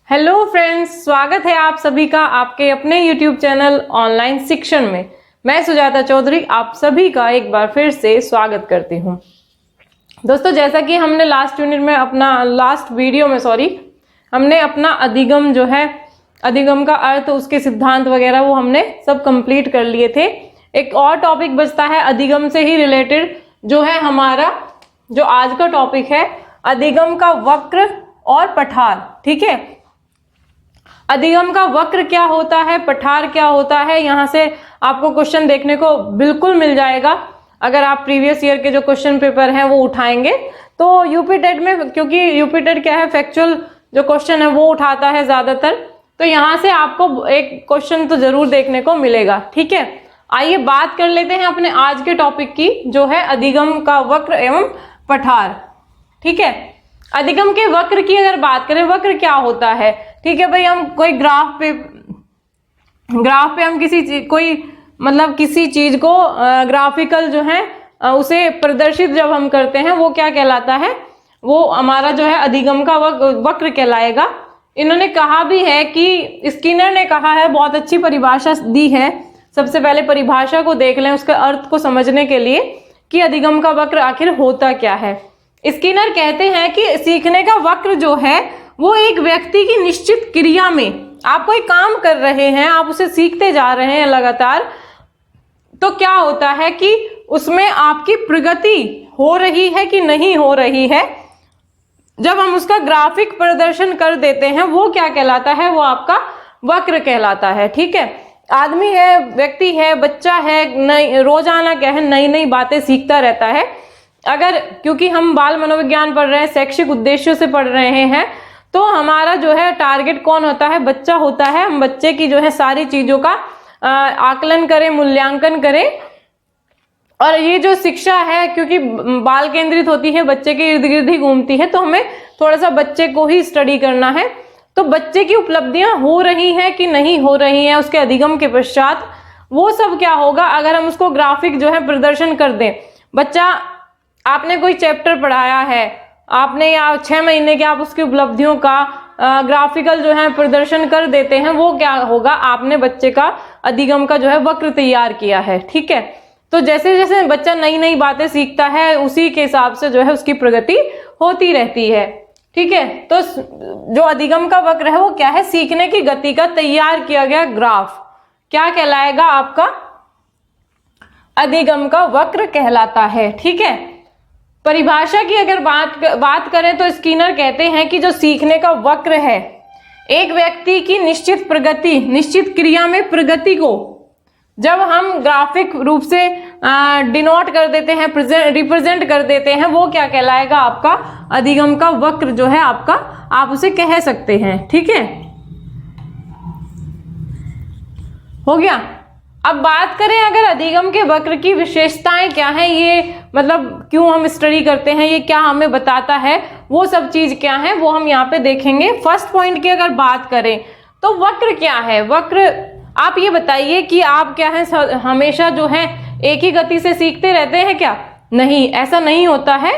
Hello friends, स्वागत है आप सभी का आपके अपने यूट्यूब चैनल ऑनलाइन शिक्षण में। मैं सुजाता चौधरी आप सभी का एक बार फिर से स्वागत करती हूं। दोस्तों, जैसा कि हमने लास्ट वीडियो में हमने अपना अधिगम जो है, अधिगम का अर्थ, उसके सिद्धांत वगैरह वो हमने सब कंप्लीट कर लिए थे। एक और टॉपिक बचता है अधिगम से ही रिलेटेड, जो है हमारा जो आज का टॉपिक है, अधिगम का वक्र और पठार। ठीक है, अधिगम का वक्र क्या होता है, पठार क्या होता है, यहाँ से आपको क्वेश्चन देखने को बिल्कुल मिल जाएगा। अगर आप प्रीवियस ईयर के जो क्वेश्चन पेपर हैं वो उठाएंगे तो यूपी टेट में, क्योंकि यूपी टेट क्या है, फैक्चुअल जो क्वेश्चन है वो उठाता है ज्यादातर, तो यहाँ से आपको एक क्वेश्चन तो जरूर देखने को मिलेगा। ठीक है, आइए बात कर लेते हैं अपने आज के टॉपिक की, जो है अधिगम का वक्र एवं पठार। ठीक है, अधिगम के वक्र की अगर बात करें, वक्र क्या होता है? ठीक है भाई, हम कोई ग्राफ पे हम किसी चीज को ग्राफिकल जो है उसे प्रदर्शित जब हम करते हैं, वो क्या कहलाता है? वो हमारा जो है अधिगम का वक्र कहलाएगा। इन्होंने कहा भी है कि स्किनर ने कहा है, बहुत अच्छी परिभाषा दी है। सबसे पहले परिभाषा को देख लें, उसके अर्थ को समझने के लिए कि अधिगम का वक्र आखिर होता क्या है। स्किनर कहते हैं कि सीखने का वक्र जो है वो एक व्यक्ति की निश्चित क्रिया में, आप कोई काम कर रहे हैं, आप उसे सीखते जा रहे हैं लगातार, तो क्या होता है कि उसमें आपकी प्रगति हो रही है कि नहीं हो रही है, जब हम उसका ग्राफिक प्रदर्शन कर देते हैं, वो क्या कहलाता है? वो आपका वक्र कहलाता है। ठीक है, आदमी है, व्यक्ति है, बच्चा है, रोजाना क्या है, नई नई बातें सीखता रहता है। अगर क्योंकि हम बाल मनोविज्ञान पढ़ रहे हैं, शैक्षिक उद्देश्यों से पढ़ रहे हैं, तो हमारा जो है टारगेट कौन होता है? बच्चा होता है। हम बच्चे की जो है सारी चीजों का आकलन करें, मूल्यांकन करें। और ये जो शिक्षा है, क्योंकि बाल केंद्रित होती है, बच्चे के इर्द गिर्द ही घूमती है, तो हमें थोड़ा सा बच्चे को ही स्टडी करना है। तो बच्चे की उपलब्धियां हो रही हैं कि नहीं हो रही हैं उसके अधिगम के पश्चात, वो सब क्या होगा अगर हम उसको ग्राफिक जो है प्रदर्शन कर दें। बच्चा, आपने कोई चैप्टर पढ़ाया है, आपने या 6 महीने के आप उसकी उपलब्धियों का ग्राफिकल जो है प्रदर्शन कर देते हैं, वो क्या होगा? आपने बच्चे का अधिगम का जो है वक्र तैयार किया है। ठीक है, तो जैसे जैसे बच्चा नई नई बातें सीखता है, उसी के हिसाब से जो है उसकी प्रगति होती रहती है। ठीक है, तो जो अधिगम का वक्र है वो क्या है? सीखने की गति का तैयार किया गया ग्राफ क्या कहलाएगा? आपका अधिगम का वक्र कहलाता है। ठीक है, परिभाषा की अगर बात करें तो स्किनर कहते हैं कि जो सीखने का वक्र है, एक व्यक्ति की निश्चित प्रगति, निश्चित क्रिया में प्रगति को जब हम ग्राफिक रूप से डिनोट कर देते हैं, रिप्रेजेंट कर देते हैं, वो क्या कहलाएगा? आपका अधिगम का वक्र जो है आपका, आप उसे कह सकते हैं। ठीक है, हो गया। अब बात करें अगर अधिगम के वक्र की विशेषताएं क्या है, ये मतलब क्यों हम स्टडी करते हैं, ये क्या हमें बताता है, वो सब चीज क्या है, वो हम यहाँ पे देखेंगे। फर्स्ट पॉइंट की अगर बात करें तो वक्र क्या है? वक्र, आप ये बताइए कि आप क्या है, हमेशा जो है एक ही गति से सीखते रहते हैं क्या? नहीं, ऐसा नहीं होता है।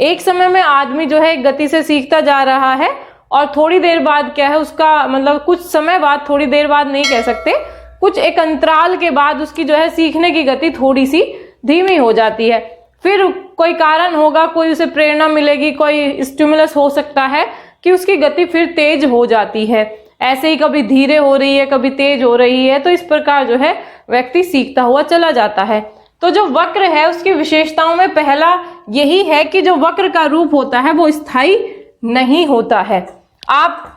एक समय में आदमी जो है एक गति से सीखता जा रहा है, और थोड़ी देर बाद क्या है, उसका मतलब कुछ समय बाद, थोड़ी देर बाद नहीं कह सकते, कुछ एक अंतराल के बाद उसकी जो है सीखने की गति थोड़ी सी धीमी हो जाती है। फिर कोई कारण होगा, कोई उसे प्रेरणा मिलेगी, कोई स्टिमुलस हो सकता है कि उसकी गति फिर तेज हो जाती है। ऐसे ही कभी धीरे हो रही है, कभी तेज हो रही है, तो इस प्रकार जो है व्यक्ति सीखता हुआ चला जाता है। तो जो वक्र है उसकी विशेषताओं में पहला यही है कि जो वक्र का रूप होता है वो स्थायी नहीं होता है। आप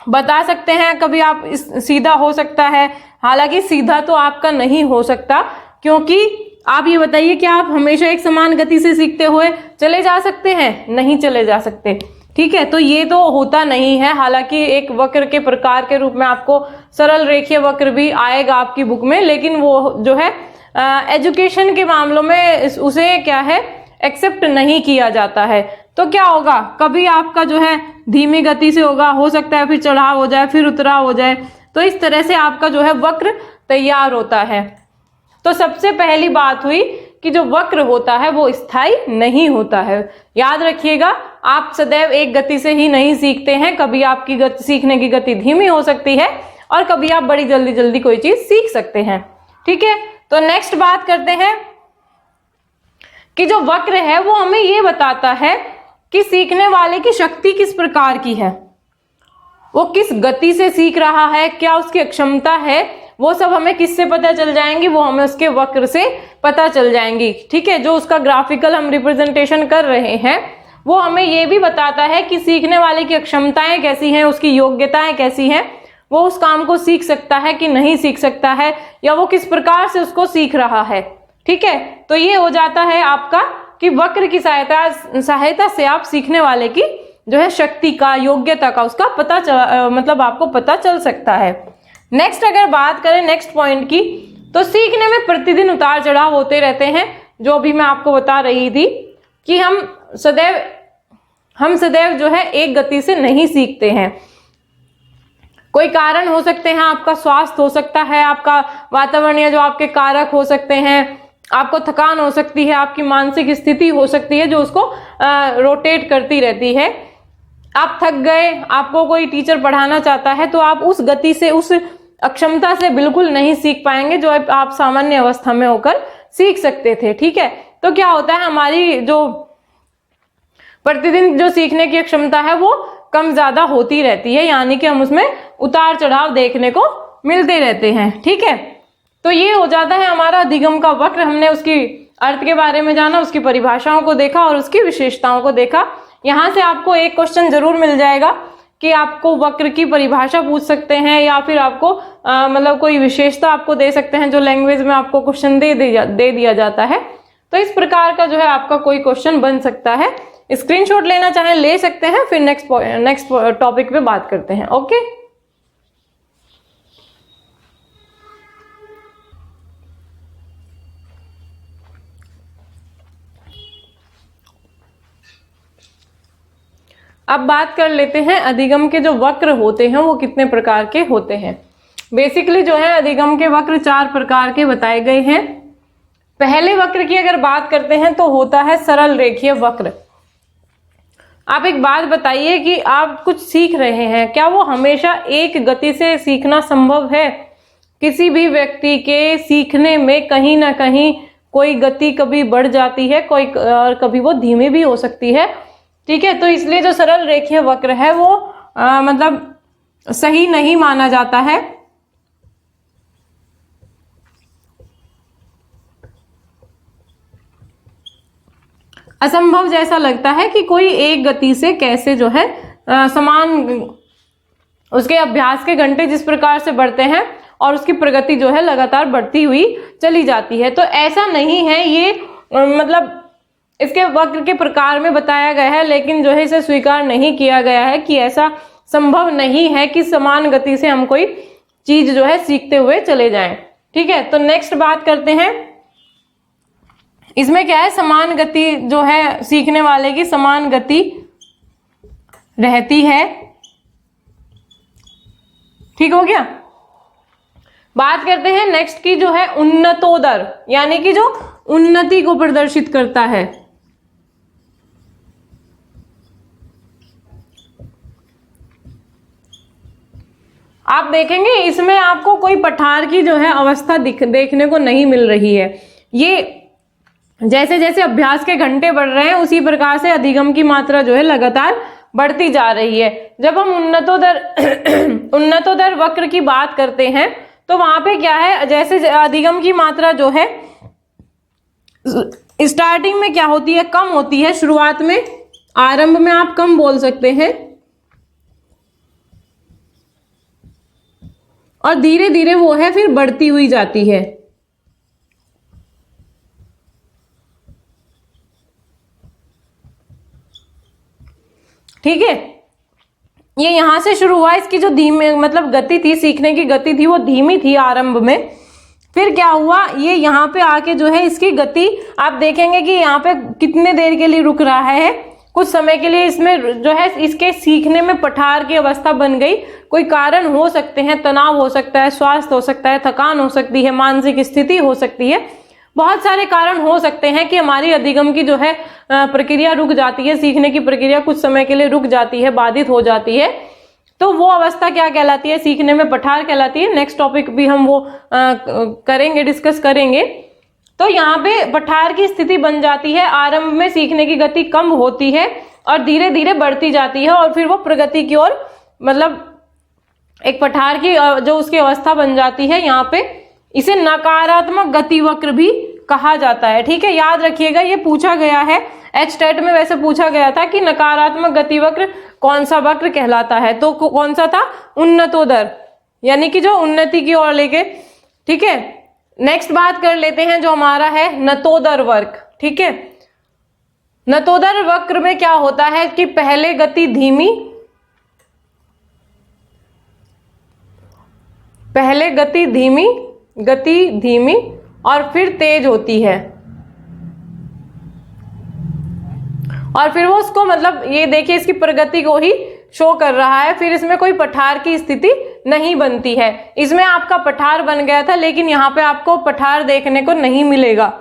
बता सकते हैं कभी आप सीधा हो सकता है, हालांकि सीधा तो आपका नहीं हो सकता, क्योंकि आप ये बताइए कि आप हमेशा एक समान गति से सीखते हुए चले जा सकते हैं? नहीं चले जा सकते। ठीक है, तो ये तो होता नहीं है। हालांकि एक वक्र के प्रकार के रूप में आपको सरल रेखीय वक्र भी आएगा आपकी बुक में, लेकिन वो जो है एजुकेशन के मामलों में उसे क्या है, एक्सेप्ट नहीं किया जाता है। तो क्या होगा, कभी आपका जो है धीमी गति से होगा, हो सकता है फिर चढ़ाव हो जाए, फिर उतराव हो जाए, तो इस तरह से आपका जो है वक्र तैयार होता है। तो सबसे पहली बात हुई कि जो वक्र होता है वो स्थायी नहीं होता है। याद रखिएगा, आप सदैव एक गति से ही नहीं सीखते हैं, कभी आपकी सीखने की गति धीमी हो सकती है और कभी आप बड़ी जल्दी जल्दी कोई चीज सीख सकते हैं। ठीक है, तो नेक्स्ट बात करते हैं कि जो वक्र है वो हमें ये बताता है कि सीखने वाले की शक्ति किस प्रकार की है, वो किस गति से सीख रहा है, क्या उसकी क्षमता है, वो सब हमें किससे पता चल जाएंगी, वो हमें उसके वक्र से पता चल जाएंगी। ठीक है, जो उसका ग्राफिकल हम रिप्रेजेंटेशन कर रहे हैं वो हमें ये भी बताता है कि सीखने वाले की क्षमताएं कैसी हैं, उसकी योग्यताएं कैसी हैं, वो उस काम को सीख सकता है कि नहीं सीख सकता है, या वो किस प्रकार से उसको सीख रहा है। ठीक है, तो ये हो जाता है आपका कि वक्र की सहायता से आप सीखने वाले की जो है शक्ति का, योग्यता का उसका पता मतलब आपको पता चल सकता है। नेक्स्ट अगर बात करें नेक्स्ट पॉइंट की, तो सीखने में प्रतिदिन उतार चढ़ाव होते रहते हैं, जो अभी मैं आपको बता रही थी कि हम सदैव जो है एक गति से नहीं सीखते हैं। कोई कारण हो सकते हैं, आपका स्वास्थ्य हो सकता है, आपका वातावरण या जो आपके कारक हो सकते हैं, आपको थकान हो सकती है, आपकी मानसिक स्थिति हो सकती है जो उसको रोटेट करती रहती है। आप थक गए, आपको कोई टीचर पढ़ाना चाहता है तो आप उस गति से, उस अक्षमता से बिल्कुल नहीं सीख पाएंगे जो आप सामान्य अवस्था में होकर सीख सकते थे। ठीक है, तो क्या होता है, हमारी जो प्रतिदिन जो सीखने की क्षमता है वो कम ज्यादा होती रहती है, यानी कि हम उसमें उतार चढ़ाव देखने को मिलते रहते हैं। ठीक है, तो ये हो जाता है हमारा अधिगम का वक्र। हमने उसकी अर्थ के बारे में जाना, उसकी परिभाषाओं को देखा और उसकी विशेषताओं को देखा। यहाँ से आपको एक क्वेश्चन जरूर मिल जाएगा कि आपको वक्र की परिभाषा पूछ सकते हैं या फिर आपको मतलब कोई विशेषता आपको दे सकते हैं जो लैंग्वेज में आपको क्वेश्चन दे दिया जाता है। तो इस प्रकार का जो है आपका कोई क्वेश्चन बन सकता है। स्क्रीनशॉट लेना चाहें ले सकते हैं, फिर नेक्स्ट टॉपिक पे बात करते हैं। ओके, अब बात कर लेते हैं अधिगम के जो वक्र होते हैं वो कितने प्रकार के होते हैं। बेसिकली जो है अधिगम के वक्र 4 प्रकार के बताए गए हैं। पहले वक्र की अगर बात करते हैं तो होता है सरल रेखीय वक्र। आप एक बात बताइए कि आप कुछ सीख रहे हैं, क्या वो हमेशा एक गति से सीखना संभव है? किसी भी व्यक्ति के सीखने में कहीं ना कहीं कोई गति कभी बढ़ जाती है, कोई और कभी वो धीमी भी हो सकती है। ठीक है, तो इसलिए जो सरल रेखीय वक्र है वो मतलब सही नहीं माना जाता है। असंभव जैसा लगता है कि कोई एक गति से कैसे जो है समान, उसके अभ्यास के घंटे जिस प्रकार से बढ़ते हैं और उसकी प्रगति जो है लगातार बढ़ती हुई चली जाती है। तो ऐसा नहीं है, ये मतलब इसके वक्र के प्रकार में बताया गया है, लेकिन जो है इसे स्वीकार नहीं किया गया है कि ऐसा संभव नहीं है कि समान गति से हम कोई चीज जो है सीखते हुए चले जाएं। ठीक है, तो नेक्स्ट बात करते हैं। इसमें क्या है, समान गति जो है सीखने वाले की समान गति रहती है। ठीक हो गया। बात करते हैं नेक्स्ट की जो है उन्नतोदर, यानी कि जो उन्नति को प्रदर्शित करता है। आप देखेंगे इसमें आपको कोई पठार की जो है अवस्था देखने को नहीं मिल रही है। ये जैसे जैसे अभ्यास के घंटे बढ़ रहे हैं उसी प्रकार से अधिगम की मात्रा जो है लगातार बढ़ती जा रही है। जब हम उन्नतोदर वक्र की बात करते हैं तो वहां पे क्या है, जैसे अधिगम की मात्रा जो है स्टार्टिंग में क्या होती है, कम होती है। शुरुआत में, आरंभ में आप कम बोल सकते हैं और धीरे धीरे वो है फिर बढ़ती हुई जाती है। ठीक है, ये यहां से शुरू हुआ। इसकी जो धीमे मतलब गति थी, सीखने की गति थी, वो धीमी थी आरंभ में। फिर क्या हुआ, ये यहाँ पे आके जो है इसकी गति आप देखेंगे कि यहाँ पे कितने देर के लिए रुक रहा है, कुछ समय के लिए इसमें जो है इसके सीखने में पठार की अवस्था बन गई। कोई कारण हो सकते हैं, तनाव हो सकता है, स्वास्थ्य हो सकता है, थकान हो सकती है, मानसिक स्थिति हो सकती है। बहुत सारे कारण हो सकते हैं कि हमारी अधिगम की जो है प्रक्रिया रुक जाती है, सीखने की प्रक्रिया कुछ समय के लिए रुक जाती है, बाधित हो जाती है, तो वो अवस्था क्या कहलाती है? सीखने में पठार कहलाती है। नेक्स्ट टॉपिक भी हम वो करेंगे, डिस्कस करेंगे। तो यहाँ पे पठार की स्थिति बन जाती है, आरंभ में सीखने की गति कम होती है और धीरे धीरे बढ़ती जाती है और फिर वो प्रगति की ओर, मतलब एक पठार की जो उसकी अवस्था बन जाती है, यहाँ पे इसे नकारात्मक गति वक्र भी कहा जाता है। ठीक है, याद रखिएगा, ये पूछा गया है एचटेट में, वैसे पूछा गया था कि नकारात्मक गति वक्र कौन सा वक्र कहलाता है, तो कौन सा था? उन्नतोदर, यानी कि जो उन्नति की ओर लेके। ठीक है, नेक्स्ट बात कर लेते हैं जो हमारा है नतोदर वक्र। ठीक है, नतोदर वक्र में क्या होता है कि पहले गति धीमी, पहले गति धीमी और फिर तेज होती है, और फिर वो उसको, मतलब ये देखिए इसकी प्रगति को ही शो कर रहा है। फिर इसमें कोई पठार की स्थिति नहीं बनती है। इसमें आपका पठार बन गया था, लेकिन यहां पे आपको पठार देखने को नहीं मिलेगा,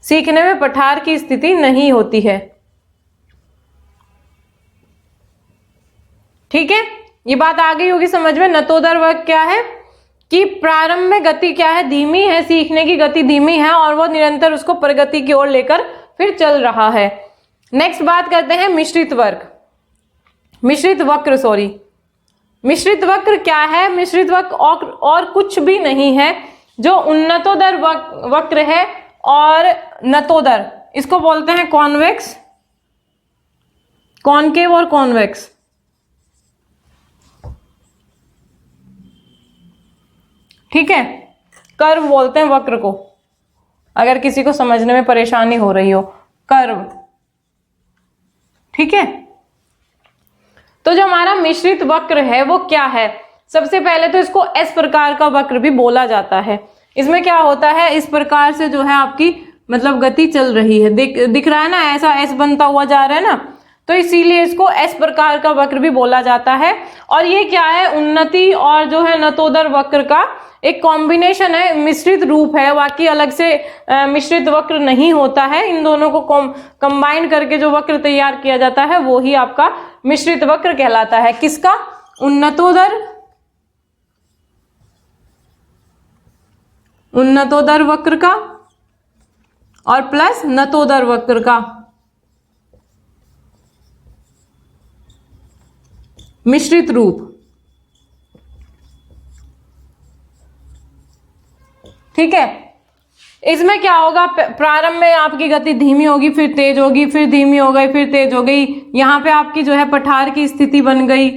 सीखने में पठार की स्थिति नहीं होती है। ठीक है, ये बात आ गई होगी समझ में। नतोदर वक्र क्या है कि प्रारंभ में गति क्या है? धीमी है, सीखने की गति धीमी है और वो निरंतर उसको प्रगति की ओर लेकर फिर चल रहा है। नेक्स्ट बात करते हैं मिश्रित वक्र क्या है? मिश्रित वक्र और कुछ भी नहीं है, जो उन्नतोदर वक्र है और नतोदर, इसको बोलते हैं कॉन्वेक्स, कॉनकेव और कॉन्वेक्स। ठीक है, कर्व बोलते हैं वक्र को, अगर किसी को समझने में परेशानी हो रही हो, कर्व। ठीक है, तो जो हमारा मिश्रित वक्र है वो क्या है? सबसे पहले तो इसको एस प्रकार का वक्र भी बोला जाता है। इसमें क्या होता है, इस प्रकार से जो है आपकी मतलब गति चल रही है, दिख रहा है ना, ऐसा एस बनता हुआ जा रहा है ना, तो इसीलिए इसको एस प्रकार का वक्र भी बोला जाता है। और ये क्या है? उन्नति और जो है नतोदर वक्र का एक कॉम्बिनेशन है, मिश्रित रूप है, बाकी अलग से मिश्रित वक्र नहीं होता है। इन दोनों को कंबाइन करके जो वक्र तैयार किया जाता है वो ही आपका मिश्रित वक्र कहलाता है। किसका? उन्नतोदर वक्र का और प्लस नतोदर वक्र का मिश्रित रूप। ठीक है, इसमें क्या होगा? प्रारंभ में आपकी गति धीमी होगी, फिर तेज होगी, फिर धीमी हो गई, फिर तेज हो गई, यहां पे आपकी जो है पठार की स्थिति बन गई।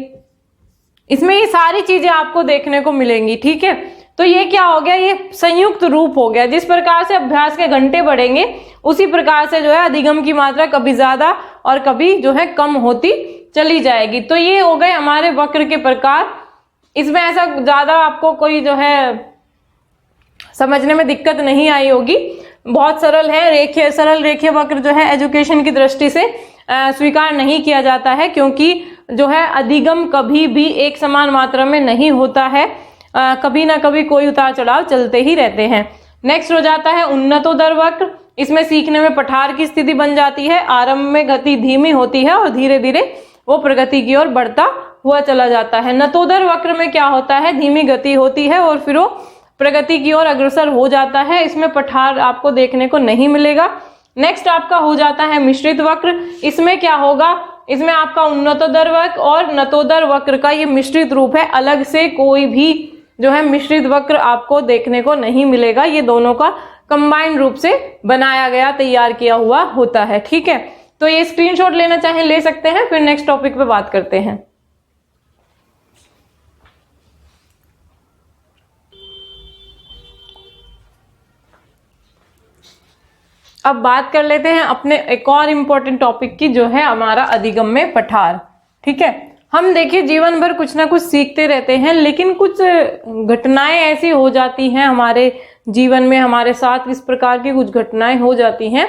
इसमें ये सारी चीजें आपको देखने को मिलेंगी। ठीक है, तो ये क्या हो गया? ये संयुक्त रूप हो गया। जिस प्रकार से अभ्यास के घंटे बढ़ेंगे उसी प्रकार से जो है अधिगम की मात्रा कभी ज्यादा और कभी जो है कम होती चली जाएगी। तो ये हो गए हमारे वक्र के प्रकार। इसमें ऐसा ज्यादा आपको कोई जो है समझने में दिक्कत नहीं आई होगी, बहुत सरल है। सरल रेखीय वक्र जो है एजुकेशन की दृष्टि से स्वीकार नहीं किया जाता है, क्योंकि जो है अधिगम कभी भी एक समान मात्रा में नहीं होता है, कभी ना कभी कोई उतार चढ़ाव चलते ही रहते हैं। नेक्स्ट हो जाता है उन्नतोदर वक्र। इसमें सीखने में पठार की स्थिति बन जाती है, आरंभ में गति धीमी होती है और धीरे धीरे वो प्रगति की ओर बढ़ता हुआ चला जाता है। नतोदर वक्र में क्या होता है? धीमी गति होती है और फिर वो प्रगति की ओर अग्रसर हो जाता है। इसमें पठार आपको देखने को नहीं मिलेगा। नेक्स्ट आपका हो जाता है मिश्रित वक्र। इसमें क्या होगा? इसमें आपका उन्नतोदर वक्र और नतोदर वक्र का ये मिश्रित रूप है, अलग से कोई भी जो है मिश्रित वक्र आपको देखने को नहीं मिलेगा। ये दोनों का कंबाइंड रूप से बनाया गया, तैयार किया हुआ होता है। ठीक है, तो ये स्क्रीनशॉट लेना चाहें ले सकते हैं, फिर नेक्स्ट टॉपिक पे बात करते हैं। अब बात कर लेते हैं अपने एक और इम्पोर्टेंट टॉपिक की, जो है हमारा अधिगम में पठार। ठीक है, हम देखिए जीवन भर कुछ ना कुछ सीखते रहते हैं, लेकिन कुछ घटनाएं ऐसी हो जाती हैं हमारे जीवन में, हमारे साथ इस प्रकार की कुछ घटनाएं हो जाती हैं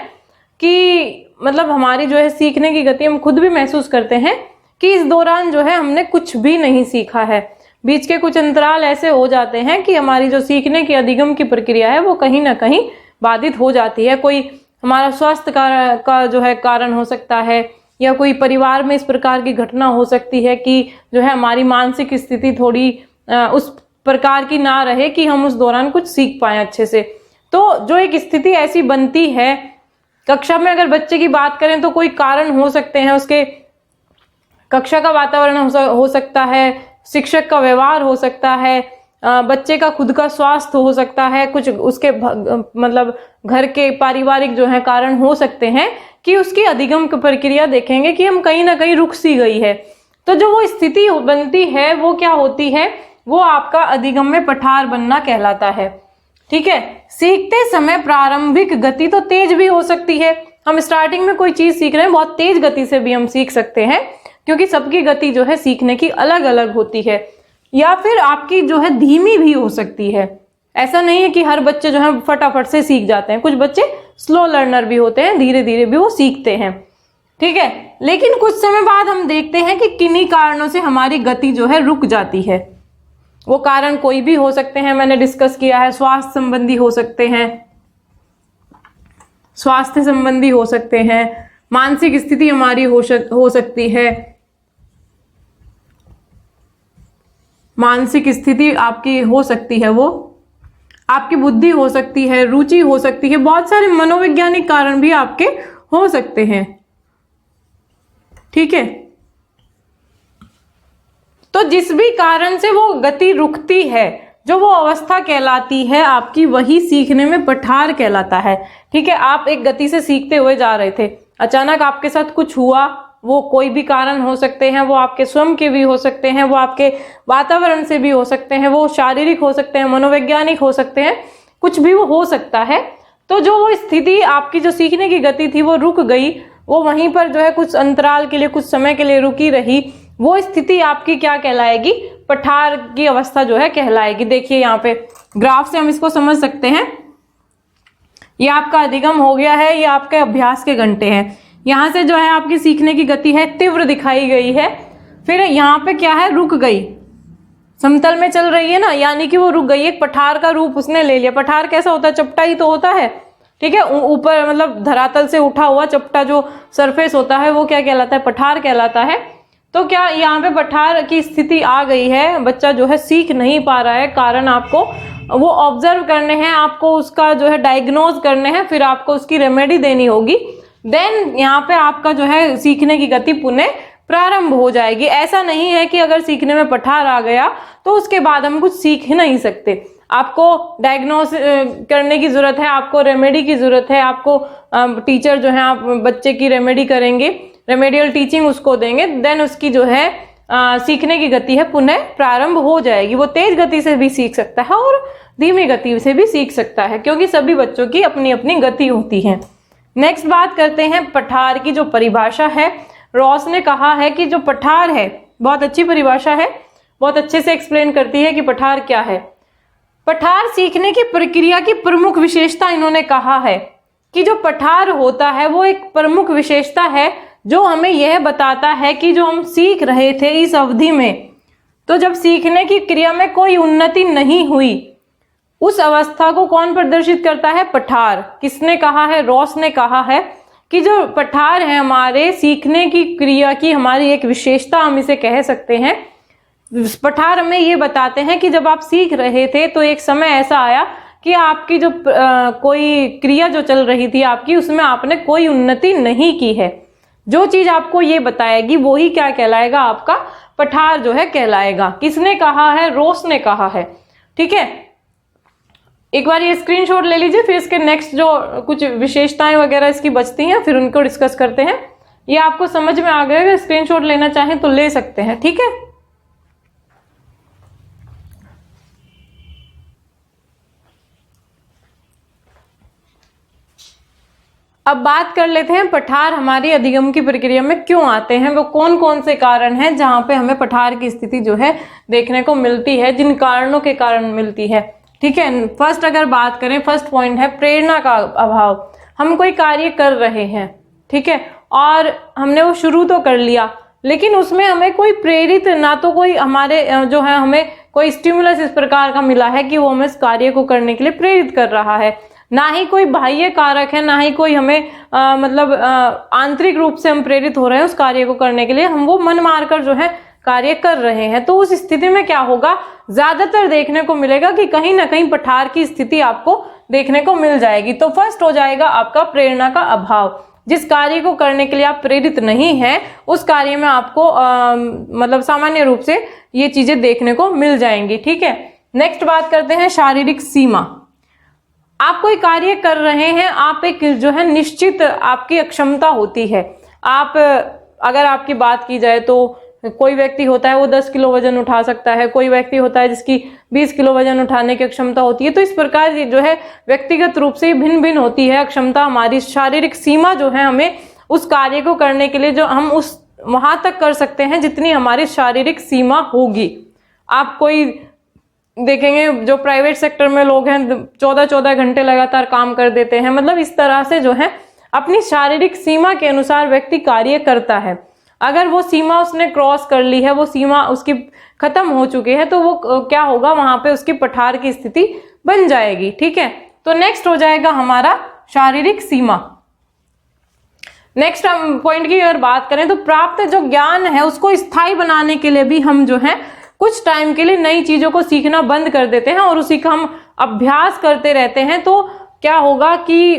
कि मतलब हमारी जो है सीखने की गति हम खुद भी महसूस करते हैं कि इस दौरान जो है हमने कुछ भी नहीं सीखा है। बीच के कुछ अंतराल ऐसे हो जाते हैं कि हमारी जो सीखने की अधिगम की प्रक्रिया है वो कहीं ना कहीं बाधित हो जाती है। कोई हमारा स्वास्थ्य का जो है कारण हो सकता है, या कोई परिवार में इस प्रकार की घटना हो सकती है कि जो है हमारी मानसिक स्थिति थोड़ी उस प्रकार की ना रहे कि हम उस दौरान कुछ सीख पाए अच्छे से। तो जो एक स्थिति ऐसी बनती है, कक्षा में अगर बच्चे की बात करें तो कोई कारण हो सकते हैं, उसके कक्षा का वातावरण हो सकता है, शिक्षक का व्यवहार हो सकता है, बच्चे का खुद का स्वास्थ्य हो सकता है, कुछ उसके मतलब घर के पारिवारिक जो है कारण हो सकते हैं कि उसकी अधिगम की प्रक्रिया देखेंगे कि हम कहीं ना कहीं रुक सी गई है। तो जो वो स्थिति बनती है वो क्या होती है, वो आपका अधिगम में पठार बनना कहलाता है। ठीक है, सीखते समय प्रारंभिक गति तो तेज भी हो सकती है। हम स्टार्टिंग में कोई चीज सीख रहे हैं, बहुत तेज गति से भी हम सीख सकते हैं, क्योंकि सबकी गति जो है सीखने की अलग अलग होती है। या फिर आपकी जो है धीमी भी हो सकती है। ऐसा नहीं है कि हर बच्चे जो है फटाफट से सीख जाते हैं, कुछ बच्चे स्लो लर्नर भी होते हैं, धीरे धीरे भी वो सीखते हैं। ठीक है, लेकिन कुछ समय बाद हम देखते हैं कि किन्हीं कारणों से हमारी गति जो है रुक जाती है। वो कारण कोई भी हो सकते हैं, मैंने डिस्कस किया है, स्वास्थ्य संबंधी हो सकते हैं, स्वास्थ्य संबंधी हो सकते हैं, मानसिक स्थिति हमारी हो सकती है, मानसिक स्थिति आपकी हो सकती है, वो आपकी बुद्धि हो सकती है, रुचि हो सकती है, बहुत सारे मनोवैज्ञानिक कारण भी आपके हो सकते हैं। ठीक है, तो जिस भी कारण से वो गति रुकती है, जो वो अवस्था कहलाती है आपकी, वही सीखने में पठार कहलाता है। ठीक है, आप एक गति से सीखते हुए जा रहे थे, अचानक आपके साथ कुछ हुआ, वो कोई भी कारण हो सकते हैं, वो आपके स्वयं के भी हो सकते हैं, वो आपके वातावरण से भी हो सकते हैं, वो शारीरिक हो सकते हैं, मनोवैज्ञानिक हो सकते हैं, कुछ भी वो हो सकता है। तो जो वो स्थिति आपकी जो सीखने की गति थी वो रुक गई, वो वहीं पर जो है कुछ अंतराल के लिए, कुछ समय के लिए रुकी रही, वो स्थिति आपकी क्या कहलाएगी, पठार की अवस्था जो है कहलाएगी। देखिए यहाँ पे ग्राफ से हम इसको समझ सकते हैं। ये आपका अधिगम हो गया है, ये आपके अभ्यास के घंटे हैं। यहाँ से जो है आपकी सीखने की गति है तीव्र दिखाई गई है, फिर यहाँ पे क्या है, रुक गई, समतल में चल रही है ना, यानी कि वो रुक गई, एक पठार का रूप उसने ले लिया। पठार कैसा होता है, चपटा ही तो होता है। ठीक है, ऊपर मतलब धरातल से उठा हुआ चपटा जो सरफेस होता है वो क्या कहलाता है, पठार कहलाता है। तो क्या यहाँ पे पठार की स्थिति आ गई है, बच्चा जो है सीख नहीं पा रहा है, कारण आपको वो ऑब्जर्व करने हैं, आपको उसका जो है डायग्नोज करने हैं, फिर आपको उसकी रेमेडी देनी होगी। देन यहाँ पे आपका जो है सीखने की गति पुनः प्रारंभ हो जाएगी। ऐसा नहीं है कि अगर सीखने में पठार आ गया तो उसके बाद हम कुछ सीख ही नहीं सकते। आपको डायग्नोस करने की जरूरत है, आपको रेमेडी की जरूरत है, आपको टीचर जो है आप बच्चे की रेमेडी करेंगे, रेमेडियल टीचिंग उसको देंगे, देन उसकी जो है सीखने की गति है पुनः प्रारंभ हो जाएगी। वो तेज गति से भी सीख सकता है और धीमी गति से भी सीख सकता है, क्योंकि सभी बच्चों की अपनी अपनी गति होती है। नेक्स्ट बात करते हैं पठार की जो परिभाषा है। रॉस ने कहा है कि जो पठार है, बहुत अच्छी परिभाषा है, बहुत अच्छे से एक्सप्लेन करती है कि पठार क्या है। पठार सीखने की प्रक्रिया की प्रमुख विशेषता इन्होंने कहा है कि जो पठार होता है वो एक प्रमुख विशेषता है जो हमें यह बताता है कि जो हम सीख रहे थे इस अवधि में, तो जब सीखने की क्रिया में कोई उन्नति नहीं हुई, उस अवस्था को कौन प्रदर्शित करता है, पठार। किसने कहा है, रॉस ने कहा है कि जो पठार है हमारे सीखने की क्रिया की हमारी एक विशेषता, हम इसे कह सकते हैं। पठार हमें ये बताते हैं कि जब आप सीख रहे थे तो एक समय ऐसा आया कि आपकी जो कोई क्रिया जो चल रही थी आपकी, उसमें आपने कोई उन्नति नहीं की है। जो चीज आपको ये बताएगी वो ही क्या कहलाएगा, आपका पठार जो है कहलाएगा। किसने कहा है, रॉस ने कहा है। ठीक है, एक बार ये स्क्रीनशॉट ले लीजिए, फिर इसके नेक्स्ट जो कुछ विशेषताएं वगैरह इसकी बचती हैं फिर उनको डिस्कस करते हैं। ये आपको समझ में आ गया, स्क्रीनशॉट लेना चाहें तो ले सकते हैं। ठीक है, अब बात कर लेते हैं पठार हमारी अधिगम की प्रक्रिया में क्यों आते हैं, वो कौन कौन से कारण हैं जहां पे हमें पठार की स्थिति जो है देखने को मिलती है, जिन कारणों के कारण मिलती है। ठीक है, फर्स्ट अगर बात करें, फर्स्ट पॉइंट है प्रेरणा का अभाव। हम कोई कार्य कर रहे हैं, ठीक है, और हमने वो शुरू तो कर लिया, लेकिन उसमें हमें कोई प्रेरित ना तो कोई हमारे जो है हमें कोई स्टिमुलस इस प्रकार का मिला है कि वो हमें इस कार्य को करने के लिए प्रेरित कर रहा है, ना ही कोई बाह्य कारक है, ना ही कोई हमें मतलब आंतरिक रूप से हम प्रेरित हो रहे हैं उस कार्य को करने के लिए, हम वो मन मारकर जो है कार्य कर रहे हैं। तो उस स्थिति में क्या होगा, ज्यादातर देखने को मिलेगा कि कहीं ना कहीं पठार की स्थिति आपको देखने को मिल जाएगी। तो फर्स्ट हो जाएगा आपका प्रेरणा का अभाव। जिस कार्य को करने के लिए आप प्रेरित नहीं हैं उस कार्य में आपको मतलब सामान्य रूप से ये चीजें देखने को मिल जाएंगी। ठीक है, नेक्स्ट बात करते हैं शारीरिक सीमा। आप कोई कार्य कर रहे हैं, आप एक जो है निश्चित आपकी अक्षमता होती है। आप अगर आपकी बात की जाए तो कोई व्यक्ति होता है वो 10 किलो वजन उठा सकता है, कोई व्यक्ति होता है जिसकी 20 किलो वजन उठाने की क्षमता होती है। तो इस प्रकार जो है व्यक्तिगत रूप से भिन्न भिन्न होती है क्षमता। हमारी शारीरिक सीमा जो है हमें उस कार्य को करने के लिए जो हम उस वहां तक कर सकते हैं जितनी हमारी शारीरिक सीमा होगी। आप कोई देखेंगे जो प्राइवेट सेक्टर में लोग हैं 14-14 घंटे लगातार काम कर देते हैं। मतलब इस तरह से जो है अपनी शारीरिक सीमा के अनुसार व्यक्ति कार्य करता है। अगर वो सीमा उसने क्रॉस कर ली है, वो सीमा उसकी खत्म हो चुकी है, तो वो क्या होगा, वहां पे उसकी पठार की स्थिति बन जाएगी। ठीक है, तो नेक्स्ट हो जाएगा हमारा शारीरिक सीमा। नेक्स्ट हम पॉइंट की अगर बात करें तो प्राप्त जो ज्ञान है उसको स्थायी बनाने के लिए भी हम जो है कुछ टाइम के लिए नई चीजों को सीखना बंद कर देते हैं और उसी का हम अभ्यास करते रहते हैं। तो क्या होगा कि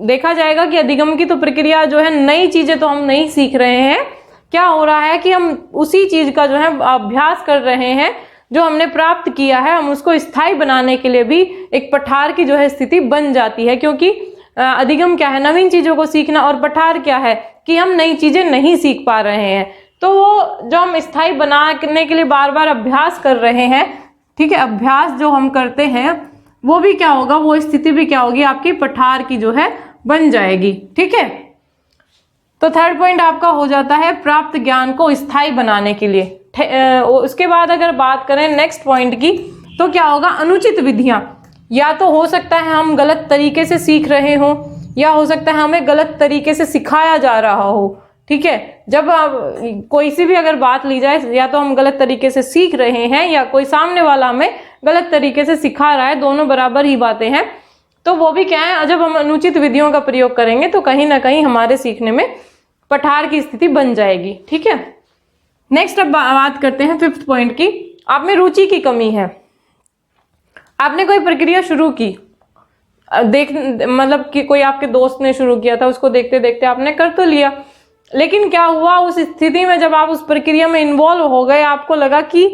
देखा जाएगा कि अधिगम की तो प्रक्रिया जो है, नई चीजें तो हम नहीं सीख रहे हैं, क्या हो रहा है कि हम उसी चीज का जो है अभ्यास कर रहे हैं जो हमने प्राप्त किया है, हम उसको स्थायी बनाने के लिए भी एक पठार की जो है स्थिति बन जाती है। क्योंकि अधिगम क्या है, नवीन चीजों को सीखना, और पठार क्या है कि हम नई चीजें नहीं सीख पा रहे हैं। तो वो जो हम स्थायी बनाने के लिए बार बार अभ्यास कर रहे हैं, ठीक है, अभ्यास जो हम करते हैं वो भी क्या होगा, वो स्थिति भी क्या होगी, आपकी पठार की जो है बन जाएगी। ठीक है, तो थर्ड पॉइंट आपका हो जाता है प्राप्त ज्ञान को स्थायी बनाने के लिए। उसके बाद अगर बात करें नेक्स्ट पॉइंट की तो क्या होगा, अनुचित विधियां। या तो हो सकता है हम गलत तरीके से सीख रहे हो, या हो सकता है हमें गलत तरीके से सिखाया जा रहा हो। ठीक है, जब कोई सी भी अगर बात ली जाए, या तो हम गलत तरीके से सीख रहे हैं या कोई सामने वाला हमें गलत तरीके से सिखा रहा है, दोनों बराबर ही बातें हैं। तो वो भी क्या है, जब हम अनुचित विधियों का प्रयोग करेंगे तो कहीं ना कहीं हमारे सीखने में पठार की स्थिति बन जाएगी। ठीक है, नेक्स्ट अब बात करते हैं फिफ्थ पॉइंट की। आप में रुचि की कमी है। आपने कोई प्रक्रिया शुरू की, मतलब कि कोई आपके दोस्त ने शुरू किया था, उसको देखते देखते आपने कर तो लिया, लेकिन क्या हुआ, उस स्थिति में जब आप उस प्रक्रिया में इन्वॉल्व हो गए, आपको लगा कि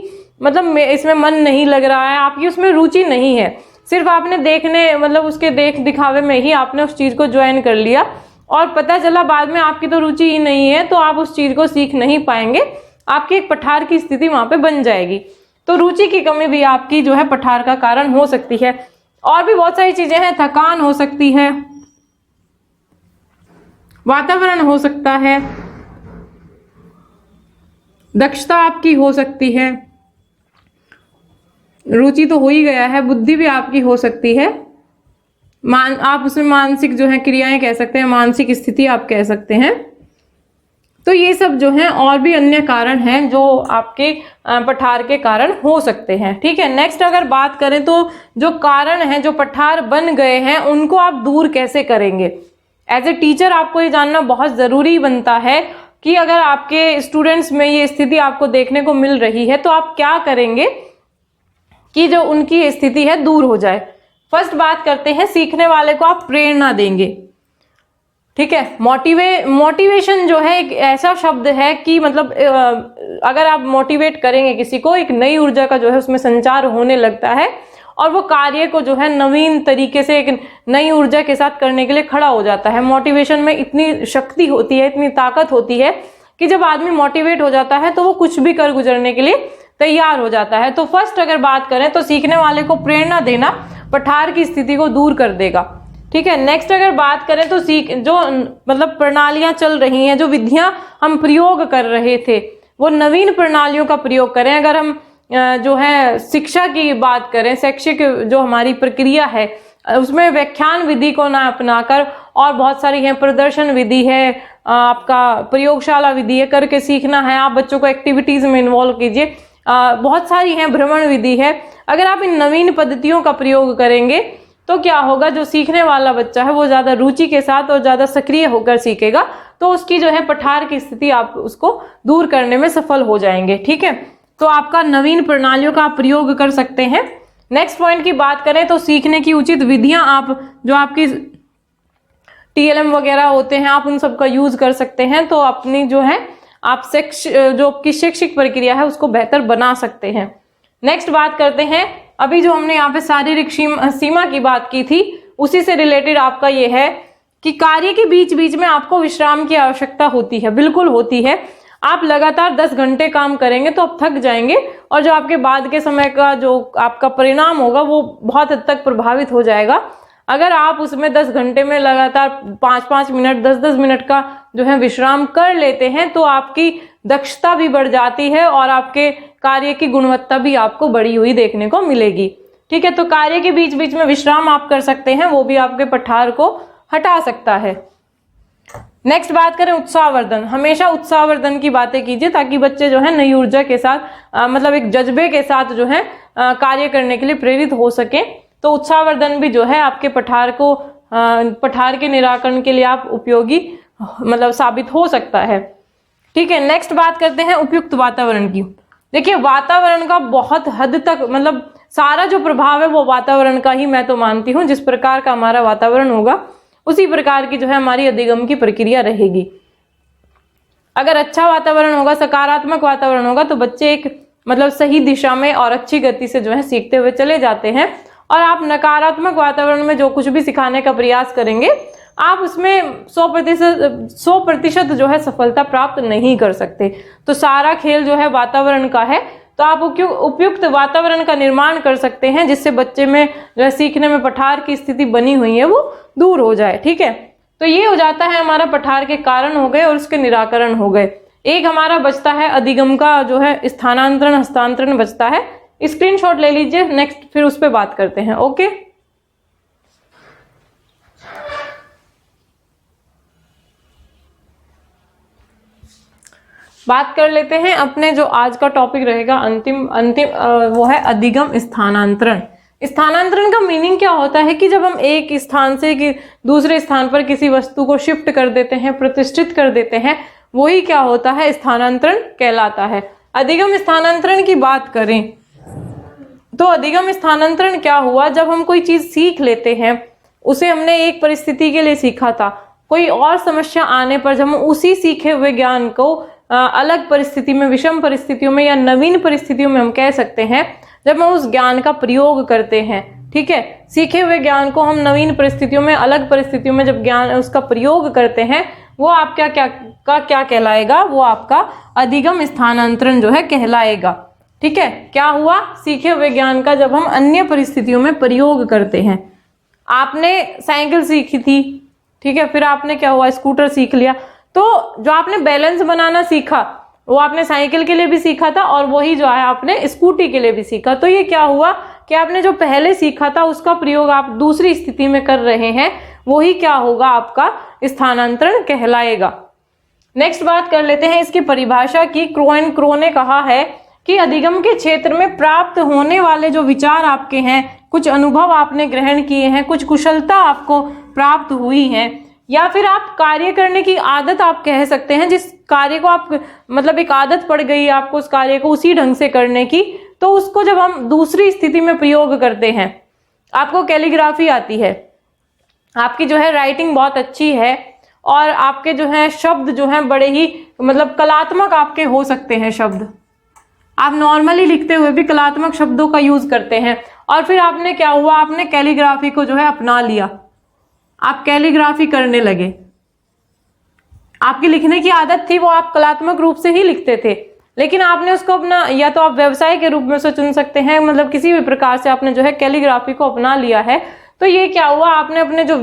मतलब इसमें मन नहीं लग रहा है, आपकी उसमें रुचि नहीं है, सिर्फ आपने देखने मतलब उसके देख दिखावे में ही आपने उस चीज को ज्वाइन कर लिया, और पता चला बाद में आपकी तो रुचि ही नहीं है, तो आप उस चीज को सीख नहीं पाएंगे, आपकी एक पठार की स्थिति वहां पे बन जाएगी। तो रुचि की कमी भी आपकी जो है पठार का कारण हो सकती है। और भी बहुत सारी चीजें हैं, थकान हो सकती है, वातावरण हो सकता है, दक्षता आपकी हो सकती है, रुचि तो हो ही गया है, बुद्धि भी आपकी हो सकती है, आप उसमें मानसिक जो है क्रियाएं कह सकते हैं, मानसिक स्थिति आप कह सकते हैं। तो ये सब जो हैं और भी अन्य कारण हैं जो आपके पठार के कारण हो सकते हैं। ठीक है, नेक्स्ट अगर बात करें तो जो कारण हैं, जो पठार बन गए हैं, उनको आप दूर कैसे करेंगे। एज ए टीचर आपको ये जानना बहुत ज़रूरी बनता है कि अगर आपके स्टूडेंट्स में ये स्थिति आपको देखने को मिल रही है तो आप क्या करेंगे कि जो उनकी स्थिति है दूर हो जाए। फर्स्ट बात करते हैं, सीखने वाले को आप प्रेरणा देंगे। ठीक है, मोटिवेशन जो है एक ऐसा शब्द है कि मतलब अगर आप मोटिवेट करेंगे किसी को, एक नई ऊर्जा का जो है उसमें संचार होने लगता है और वो कार्य को जो है नवीन तरीके से एक नई ऊर्जा के साथ करने के लिए खड़ा हो जाता है। मोटिवेशन में इतनी शक्ति होती है, इतनी ताकत होती है कि जब आदमी मोटिवेट हो जाता है तो वो कुछ भी कर गुजरने के लिए तैयार हो जाता है। तो फर्स्ट अगर बात करें तो सीखने वाले को प्रेरणा देना पठार की स्थिति को दूर कर देगा। ठीक है, नेक्स्ट अगर बात करें तो जो मतलब प्रणालियां चल रही हैं, जो विधियां हम प्रयोग कर रहे थे, वो नवीन प्रणालियों का प्रयोग करें। अगर हम जो है शिक्षा की बात करें, शैक्षिक जो हमारी प्रक्रिया है उसमें व्याख्यान विधि को ना अपनाकर और बहुत सारी है, प्रदर्शन विधि है, आपका प्रयोगशाला विधि है, करके सीखना है, आप बच्चों को एक्टिविटीज में इन्वॉल्व कीजिए, बहुत सारी हैं, भ्रमण विधि है। अगर आप इन नवीन पद्धतियों का प्रयोग करेंगे तो क्या होगा, जो सीखने वाला बच्चा है वो ज़्यादा रुचि के साथ और ज़्यादा सक्रिय होकर सीखेगा, तो उसकी जो है पठार की स्थिति आप उसको दूर करने में सफल हो जाएंगे। ठीक है, तो आपका नवीन प्रणालियों का आप प्रयोग कर सकते हैं। नेक्स्ट पॉइंट की बात करें तो सीखने की उचित विधियां, आप जो आपकी TLM वगैरह होते हैं आप उन सबका यूज कर सकते हैं, तो अपनी जो है आप जो आपकी शैक्षिक प्रक्रिया है उसको बेहतर बना सकते हैं। नेक्स्ट बात करते हैं, अभी जो हमने यहाँ पे शारीरिक सीमा की बात की थी उसी से रिलेटेड आपका ये है कि कार्य के बीच बीच में आपको विश्राम की आवश्यकता होती है, बिल्कुल होती है। आप लगातार 10 घंटे काम करेंगे तो आप थक जाएंगे और जो आपके बाद के समय का जो आपका परिणाम होगा वो बहुत हद तक प्रभावित हो जाएगा। अगर आप उसमें 10 घंटे में लगातार 5-5 मिनट 10-10 मिनट का जो है विश्राम कर लेते हैं तो आपकी दक्षता भी बढ़ जाती है और आपके कार्य की गुणवत्ता भी आपको बढ़ी हुई देखने को मिलेगी। ठीक है, तो कार्य के बीच बीच में विश्राम आप कर सकते हैं, वो भी आपके पठार को हटा सकता है। नेक्स्ट बात करें उत्साहवर्धन, हमेशा उत्साहवर्धन की बातें कीजिए ताकि बच्चे जो है नई ऊर्जा के साथ मतलब एक जज्बे के साथ जो है कार्य करने के लिए प्रेरित हो सके। तो उत्साहवर्धन भी जो है आपके पठार के निराकरण के लिए आप उपयोगी मतलब साबित हो सकता है। ठीक है, नेक्स्ट बात करते हैं उपयुक्त वातावरण की। देखिए वातावरण का बहुत हद तक मतलब सारा जो प्रभाव है वो वातावरण का ही मैं तो मानती हूँ। जिस प्रकार का हमारा वातावरण होगा उसी प्रकार की जो है हमारी अधिगम की प्रक्रिया रहेगी। अगर अच्छा वातावरण होगा, सकारात्मक वातावरण होगा तो बच्चे एक मतलब सही दिशा में और अच्छी गति से जो है सीखते हुए चले जाते हैं। और आप नकारात्मक वातावरण में जो कुछ भी सिखाने का प्रयास करेंगे आप उसमें 100% जो है सफलता प्राप्त नहीं कर सकते। तो सारा खेल जो है वातावरण का है, तो आप उपयुक्त वातावरण का निर्माण कर सकते हैं जिससे बच्चे में जो है सीखने में पठार की स्थिति बनी हुई है वो दूर हो जाए। ठीक है, तो ये हो जाता है हमारा पठार के कारण हो गए और उसके निराकरण हो गए। एक हमारा बचता है अधिगम का जो है स्थानांतरण हस्तांतरण बचता है। स्क्रीनशॉट ले लीजिए, नेक्स्ट फिर उस पर बात करते हैं। ओके, बात कर लेते हैं अपने जो आज का टॉपिक रहेगा अंतिम वो है अधिगम स्थानांतरण। स्थानांतरण का मीनिंग क्या होता है कि जब हम एक स्थान से दूसरे स्थान पर किसी वस्तु को शिफ्ट कर देते हैं, प्रतिष्ठित कर देते हैं, वही क्या होता है स्थानांतरण कहलाता है। अधिगम स्थानांतरण की बात करें तो अधिगम स्थानांतरण क्या हुआ, जब हम कोई चीज सीख लेते हैं, उसे हमने एक परिस्थिति के लिए सीखा था, कोई और समस्या आने पर जब हम उसी सीखे हुए ज्ञान को अलग परिस्थिति में, विषम परिस्थितियों में या नवीन परिस्थितियों में हम कह सकते हैं, जब हम उस ज्ञान का प्रयोग करते हैं। ठीक है, सीखे हुए ज्ञान को हम नवीन परिस्थितियों में, अलग परिस्थितियों में जब ज्ञान उसका प्रयोग करते हैं, वो आप क्या कहलाएगा, वो आपका अधिगम स्थानांतरण जो है कहलाएगा। ठीक है, क्या हुआ, सीखे हुए ज्ञान का जब हम अन्य परिस्थितियों में प्रयोग करते हैं। आपने साइकिल सीखी थी, ठीक है, फिर आपने क्या हुआ स्कूटर सीख लिया, तो जो आपने बैलेंस बनाना सीखा वो आपने साइकिल के लिए भी सीखा था और वही जो है आपने स्कूटी के लिए भी सीखा। तो ये क्या हुआ कि आपने जो पहले सीखा था उसका प्रयोग आप दूसरी स्थिति में कर रहे हैं, वही क्या होगा, आपका स्थानांतरण कहलाएगा। नेक्स्ट बात कर लेते हैं इसकी परिभाषा की। क्रो ने कहा है कि अधिगम के क्षेत्र में प्राप्त होने वाले जो विचार आपके हैं, कुछ अनुभव आपने ग्रहण किए हैं, कुछ कुशलता आपको प्राप्त हुई है, या फिर आप कार्य करने की आदत आप कह सकते हैं, जिस कार्य को आप मतलब एक आदत पड़ गई आपको उस कार्य को उसी ढंग से करने की, तो उसको जब हम दूसरी स्थिति में प्रयोग करते हैं, आपको कैलीग्राफी आती है, आपकी जो है राइटिंग बहुत अच्छी है और आपके जो है शब्द जो है बड़े ही मतलब कलात्मक आपके हो सकते हैं शब्द, आप नॉर्मली लिखते हुए भी कलात्मक शब्दों का यूज करते हैं, और फिर आपने क्या हुआ, आपने कैलीग्राफी को जो है अपना लिया, आप कैलीग्राफी करने लगे, आपकी लिखने की आदत थी वो आप कलात्मक रूप से ही लिखते थे, लेकिन आपने उसको अपना, या तो आप व्यवसाय के रूप में उसे चुन सकते हैं, मतलब किसी भी प्रकार से आपने जो है कैलीग्राफी को अपना लिया है। तो ये क्या हुआ, आपने अपने जो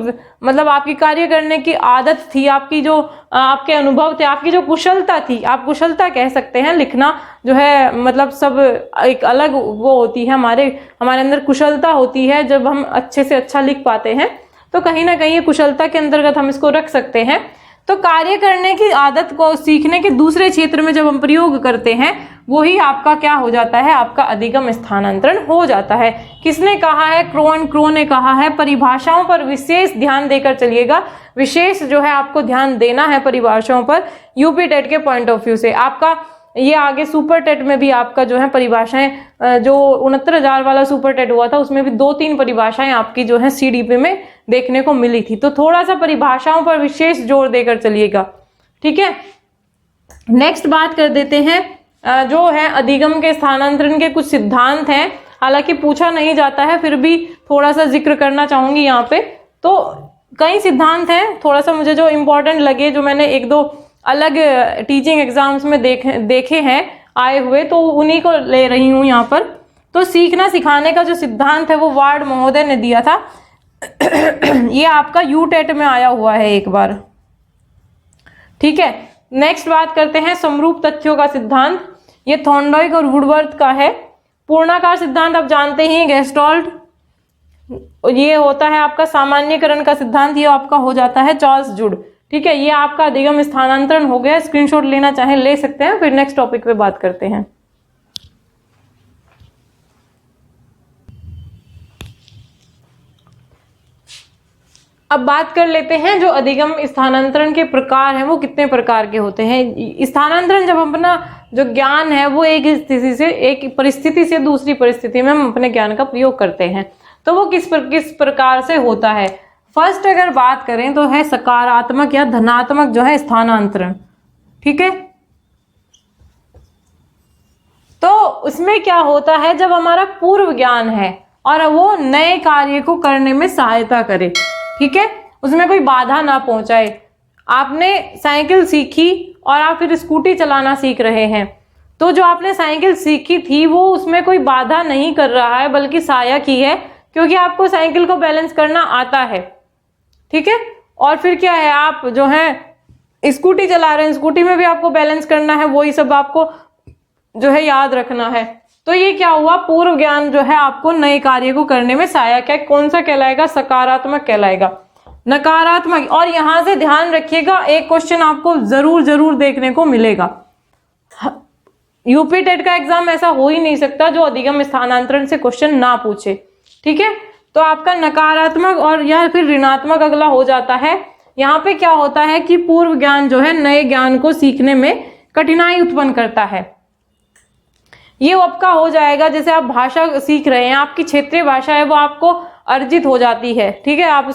मतलब आपकी कार्य करने की आदत थी, आपकी जो आपके अनुभव थे, आपकी जो कुशलता थी, आप कुशलता कह सकते हैं, लिखना जो है मतलब सब एक अलग वो होती है, हमारे अंदर कुशलता होती है, जब हम अच्छे से अच्छा लिख पाते हैं तो कहीं ना कहीं ये कुशलता के अंतर्गत हम इसको रख सकते हैं। तो कार्य करने की आदत को सीखने के दूसरे क्षेत्र में जब हम प्रयोग करते हैं, वही आपका क्या हो जाता है, आपका अधिगम स्थानांतरण हो जाता है। किसने कहा है? क्रो ने कहा है। परिभाषाओं पर विशेष ध्यान देकर चलिएगा, विशेष जो है आपको ध्यान देना है परिभाषाओं पर, यूपी टेट के पॉइंट ऑफ व्यू से। आपका ये आगे सुपर टेट में भी आपका जो है परिभाषाएं, जो 69,000 वाला सुपर टेट हुआ था उसमें भी 2-3 परिभाषाएं आपकी जो है सीडीपी में देखने को मिली थी। तो थोड़ा सा परिभाषाओं पर विशेष जोर देकर चलिएगा, ठीक है। नेक्स्ट बात कर देते हैं, जो है अधिगम के स्थानांतरण के कुछ सिद्धांत हैं, हालांकि पूछा नहीं जाता है, फिर भी थोड़ा सा जिक्र करना चाहूंगी यहाँ पे। तो कई सिद्धांत हैं, थोड़ा सा मुझे जो इम्पोर्टेंट लगे, जो मैंने 1-2 अलग टीचिंग एग्जाम्स में देखे हैं आए हुए, तो उन्हीं को ले रही हूं यहाँ पर। तो सीखना सिखाने का जो सिद्धांत है वो वार्ड महोदय ने दिया था। ये आपका यूटेट में आया हुआ है एक बार, ठीक है। नेक्स्ट बात करते हैं समरूप तथ्यों का सिद्धांत। ये थॉर्नडाइक और वुडवर्थ का है। पूर्णाकार सिद्धांत आप जानते ही, गेस्टॉल्ट। ये होता है आपका सामान्यकरण का सिद्धांत, ये आपका हो जाता है चार्ल्स जूड, ठीक है। ये आपका अधिगम स्थानांतरण हो गया। स्क्रीनशॉट लेना चाहें ले सकते हैं, फिर नेक्स्ट टॉपिक पे बात करते हैं। अब बात कर लेते हैं जो अधिगम स्थानांतरण के प्रकार हैं वो कितने प्रकार के होते हैं। स्थानांतरण जब हम अपना जो ज्ञान है वो एक स्थिति से, एक परिस्थिति से दूसरी परिस्थिति में हम अपने ज्ञान का प्रयोग करते हैं, तो वो किस प्रकार से होता है। फर्स्ट अगर बात करें तो है सकारात्मक या धनात्मक जो है स्थानांतरण, ठीक है। तो उसमें क्या होता है, जब हमारा पूर्व ज्ञान है और वो नए कार्य को करने में सहायता करे, ठीक है, उसमें कोई बाधा ना पहुंचाए। आपने साइकिल सीखी और आप फिर स्कूटी चलाना सीख रहे हैं, तो जो आपने साइकिल सीखी थी वो उसमें कोई बाधा नहीं कर रहा है, बल्कि सहायक ही है, क्योंकि आपको साइकिल को बैलेंस करना आता है, ठीक है। और फिर क्या है, आप जो है स्कूटी चला रहे हैं, स्कूटी में भी आपको बैलेंस करना है, वही सब आपको जो है याद रखना है। तो ये क्या हुआ, पूर्व ज्ञान जो है आपको नए कार्य को करने में सहायक है। कौन सा कहलाएगा, सकारात्मक कहलाएगा। नकारात्मक, और यहां से ध्यान रखिएगा, एक क्वेश्चन आपको जरूर देखने को मिलेगा। यूपी टेट का एग्जाम ऐसा हो ही नहीं सकता जो अधिगम स्थानांतरण से क्वेश्चन ना पूछे, ठीक है। तो आपका नकारात्मक और या फिर ऋणात्मक अगला हो जाता है। यहाँ पे क्या होता है कि पूर्व ज्ञान जो है नए ज्ञान को सीखने में कठिनाई उत्पन्न करता है। ये आपका हो जाएगा, जैसे आप भाषा सीख रहे हैं, आपकी क्षेत्रीय भाषा है वो आपको अर्जित हो जाती है, ठीक है। आप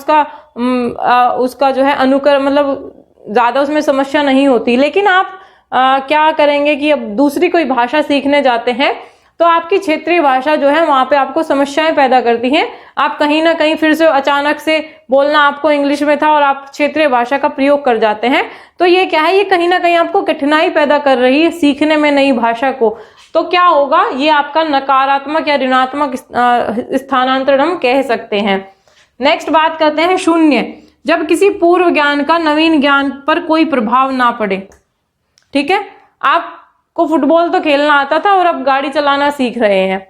उसका जो है अनुकरण, मतलब ज्यादा उसमें समस्या नहीं होती। लेकिन आप क्या करेंगे कि अब दूसरी कोई भाषा सीखने जाते हैं तो आपकी क्षेत्रीय भाषा जो है वहां पे आपको समस्याएं पैदा करती हैं। आप कहीं ना कहीं फिर से अचानक से बोलना आपको इंग्लिश में था और आप क्षेत्रीय भाषा का प्रयोग कर जाते हैं, तो ये क्या है, ये कहीं ना कहीं आपको कठिनाई पैदा कर रही है सीखने में नई भाषा को। तो क्या होगा, ये आपका नकारात्मक या ऋणात्मक स्थानांतरण हम कह सकते हैं। नेक्स्ट बात करते हैं शून्य, जब किसी पूर्व ज्ञान का नवीन ज्ञान पर कोई प्रभाव ना पड़े, ठीक है। आपको फुटबॉल तो खेलना आता था और अब गाड़ी चलाना सीख रहे हैं,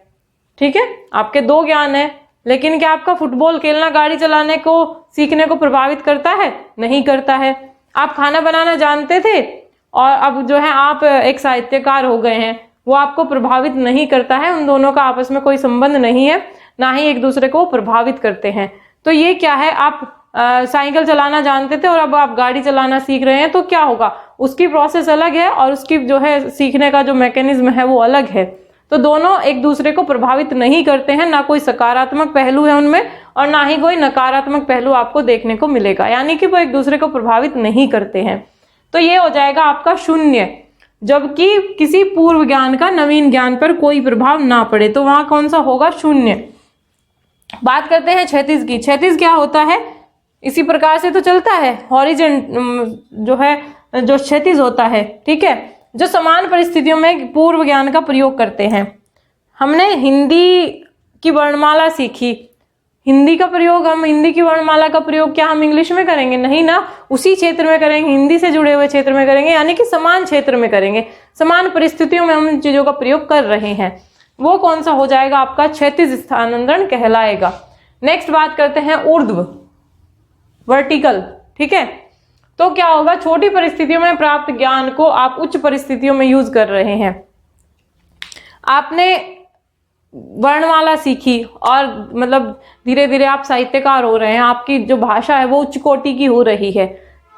ठीक है। आपके 2 ज्ञान है, लेकिन क्या आपका फुटबॉल खेलना गाड़ी चलाने को सीखने को प्रभावित करता है? नहीं करता है। आप खाना बनाना जानते थे और अब जो है आप एक साहित्यकार हो गए हैं, वो आपको प्रभावित नहीं करता है। उन दोनों का आपस में कोई संबंध नहीं है, ना ही एक दूसरे को प्रभावित करते हैं। तो ये क्या है, आप साइकिल चलाना जानते थे और अब आप गाड़ी चलाना सीख रहे हैं, तो क्या होगा, उसकी प्रोसेस अलग है और उसकी जो है सीखने का जो मैकेनिज्म है वो अलग है। तो दोनों एक दूसरे को प्रभावित नहीं करते हैं, ना कोई सकारात्मक पहलू है उनमें और ना ही कोई नकारात्मक पहलू आपको देखने को मिलेगा, यानी कि वो एक दूसरे को प्रभावित नहीं करते हैं। तो ये हो जाएगा आपका शून्य, जबकि किसी पूर्व ज्ञान का नवीन ज्ञान पर कोई प्रभाव ना पड़े, तो वहां कौन सा होगा, शून्य। बात करते हैं क्षैतिज की। क्षैतिज क्या होता है, इसी प्रकार से तो चलता है, हॉरिजॉन्टल जो है, जो क्षैतिज होता है, ठीक है, जो समान परिस्थितियों में पूर्व ज्ञान का प्रयोग करते हैं। हमने हिंदी की वर्णमाला सीखी, हिंदी का प्रयोग, हम हिंदी की वर्णमाला का प्रयोग क्या हम इंग्लिश में करेंगे? नहीं ना, उसी क्षेत्र में करेंगे, हिंदी से जुड़े हुए क्षेत्र में करेंगे, यानी कि समान क्षेत्र में करेंगे, समान परिस्थितियों में हम इन चीजों का प्रयोग कर रहे हैं। वो कौन सा हो जाएगा, आपका क्षैतिज स्थानांतरण कहलाएगा। नेक्स्ट बात करते हैं ऊर्ध्व, वर्टिकल, ठीक है। तो क्या होगा, छोटी परिस्थितियों में प्राप्त ज्ञान को आप उच्च परिस्थितियों में यूज कर रहे हैं। आपने वर्णमाला सीखी और मतलब धीरे धीरे आप साहित्यकार हो रहे हैं, आपकी जो भाषा है वो उच्च कोटि की हो रही है,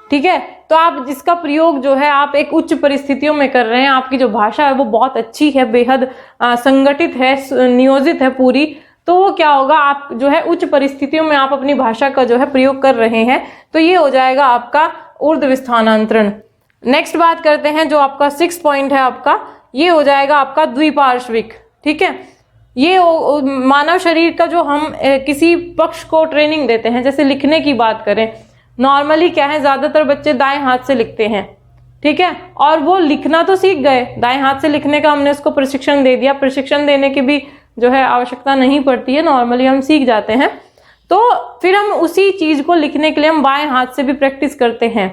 ठीक है। तो आप जिसका प्रयोग जो है आप एक उच्च परिस्थितियों में कर रहे हैं, आपकी जो भाषा है वो बहुत अच्छी है, बेहद संगठित है, नियोजित है पूरी, तो वो क्या होगा, आप जो है उच्च परिस्थितियों में आप अपनी भाषा का जो है प्रयोग कर रहे हैं, तो ये हो जाएगा आपका ऊर्ध्व स्थानांतरण। नेक्स्ट बात करते हैं, जो आपका 6 पॉइंट है आपका, ये हो जाएगा आपका द्विपार्श्विक, ठीक है। ये मानव शरीर का जो हम किसी पक्ष को ट्रेनिंग देते हैं, जैसे लिखने की बात करें, नॉर्मली क्या है, ज्यादातर बच्चे दाएं हाथ से लिखते हैं, ठीक है, और वो लिखना तो सीख गए, दाएं हाथ से लिखने का हमने उसको प्रशिक्षण दे दिया, प्रशिक्षण देने की भी जो है आवश्यकता नहीं पड़ती है, नॉर्मली हम सीख जाते हैं। तो फिर हम उसी चीज को लिखने के लिए हम बाएं हाथ से भी प्रैक्टिस करते हैं,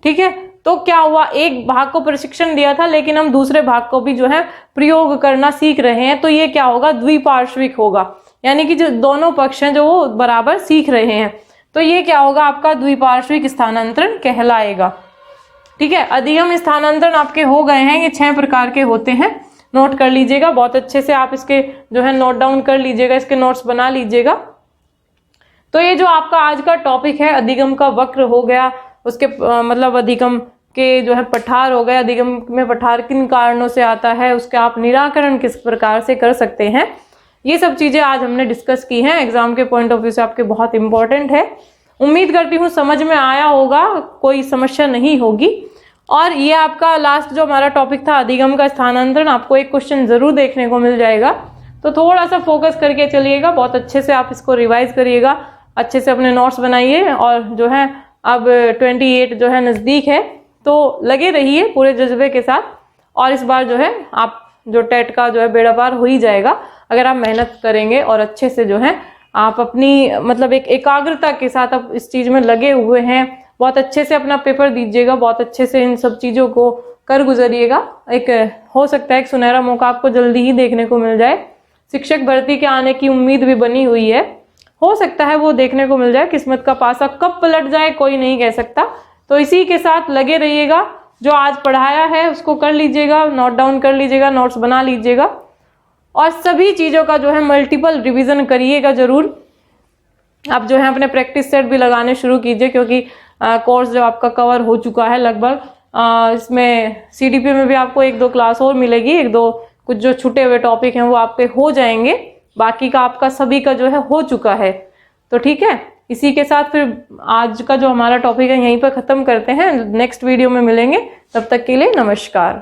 ठीक है। तो क्या हुआ, एक भाग को प्रशिक्षण दिया था लेकिन हम दूसरे भाग को भी जो है प्रयोग करना सीख रहे हैं, तो ये क्या होगा, द्विपार्श्विक होगा, यानी कि जो दोनों पक्ष हैं जो वो बराबर सीख रहे हैं, तो ये क्या होगा, आपका द्विपार्श्विक स्थानांतरण कहलाएगा, ठीक है। अधिगम स्थानांतरण आपके हो गए हैं, ये 6 प्रकार के होते हैं, नोट कर लीजिएगा बहुत अच्छे से, आप इसके जो है नोट डाउन कर लीजिएगा, इसके नोट्स बना लीजिएगा। तो ये जो आपका आज का टॉपिक है, अधिगम का वक्र हो गया, उसके मतलब अधिगम के जो है पठार हो गए, अधिगम में पठार किन कारणों से आता है, उसके आप निराकरण किस प्रकार से कर सकते हैं, ये सब चीजें आज हमने डिस्कस की हैं, एग्जाम के पॉइंट ऑफ व्यू से आपके बहुत इंपॉर्टेंट है। उम्मीद करती हूँ समझ में आया होगा, कोई समस्या नहीं होगी। और ये आपका लास्ट जो हमारा टॉपिक था अधिगम का स्थानांतरण, आपको एक क्वेश्चन जरूर देखने को मिल जाएगा, तो थोड़ा सा फोकस करके चलिएगा, बहुत अच्छे से आप इसको रिवाइज करिएगा, अच्छे से अपने नोट्स बनाइए, और जो है अब 28 जो है नजदीक है, तो लगे रहिए पूरे जज्बे के साथ, और इस बार जो है आप जो टेट का जो है बेड़ा पार हो ही जाएगा अगर आप मेहनत करेंगे और अच्छे से जो है आप अपनी मतलब एक एकाग्रता के साथ आप इस चीज में लगे हुए हैं, बहुत अच्छे से अपना पेपर दीजिएगा, बहुत अच्छे से इन सब चीजों को कर गुजरिएगा। एक हो सकता है एक सुनहरा मौका आपको जल्दी ही देखने को मिल जाए, शिक्षक भर्ती के आने की उम्मीद भी बनी हुई है, हो सकता है वो देखने को मिल जाए, किस्मत का पासा कब पलट जाए कोई नहीं कह सकता। तो इसी के साथ लगे रहिएगा, जो आज पढ़ाया है उसको कर लीजिएगा, नोट डाउन कर लीजिएगा, नोट्स बना लीजिएगा, और सभी चीजों का जो है मल्टीपल रिवीजन करिएगा जरूर। आप जो है अपने प्रैक्टिस सेट भी लगाने शुरू कीजिए, क्योंकि कोर्स जो आपका कवर हो चुका है लगभग, इसमें CDP में भी आपको 1-2 क्लास और मिलेगी, 1-2 कुछ जो छूटे हुए टॉपिक हैं वो आपके हो जाएंगे, बाकी का आपका सभी का जो है हो चुका है। तो ठीक है, इसी के साथ फिर आज का जो हमारा टॉपिक है यहीं पर खत्म करते हैं, नेक्स्ट वीडियो में मिलेंगे, तब तक के लिए नमस्कार।